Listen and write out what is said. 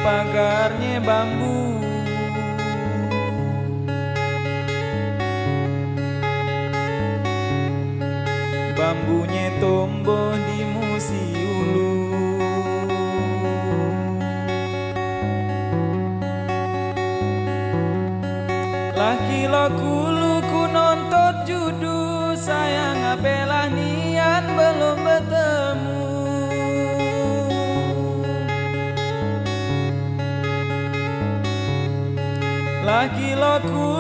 pagarnya bambu. Bambunya tumbuh di Musiulu. Laki lo kulu ku nonton judu, sayang apelah nian belum bertemu. Laki lo kulu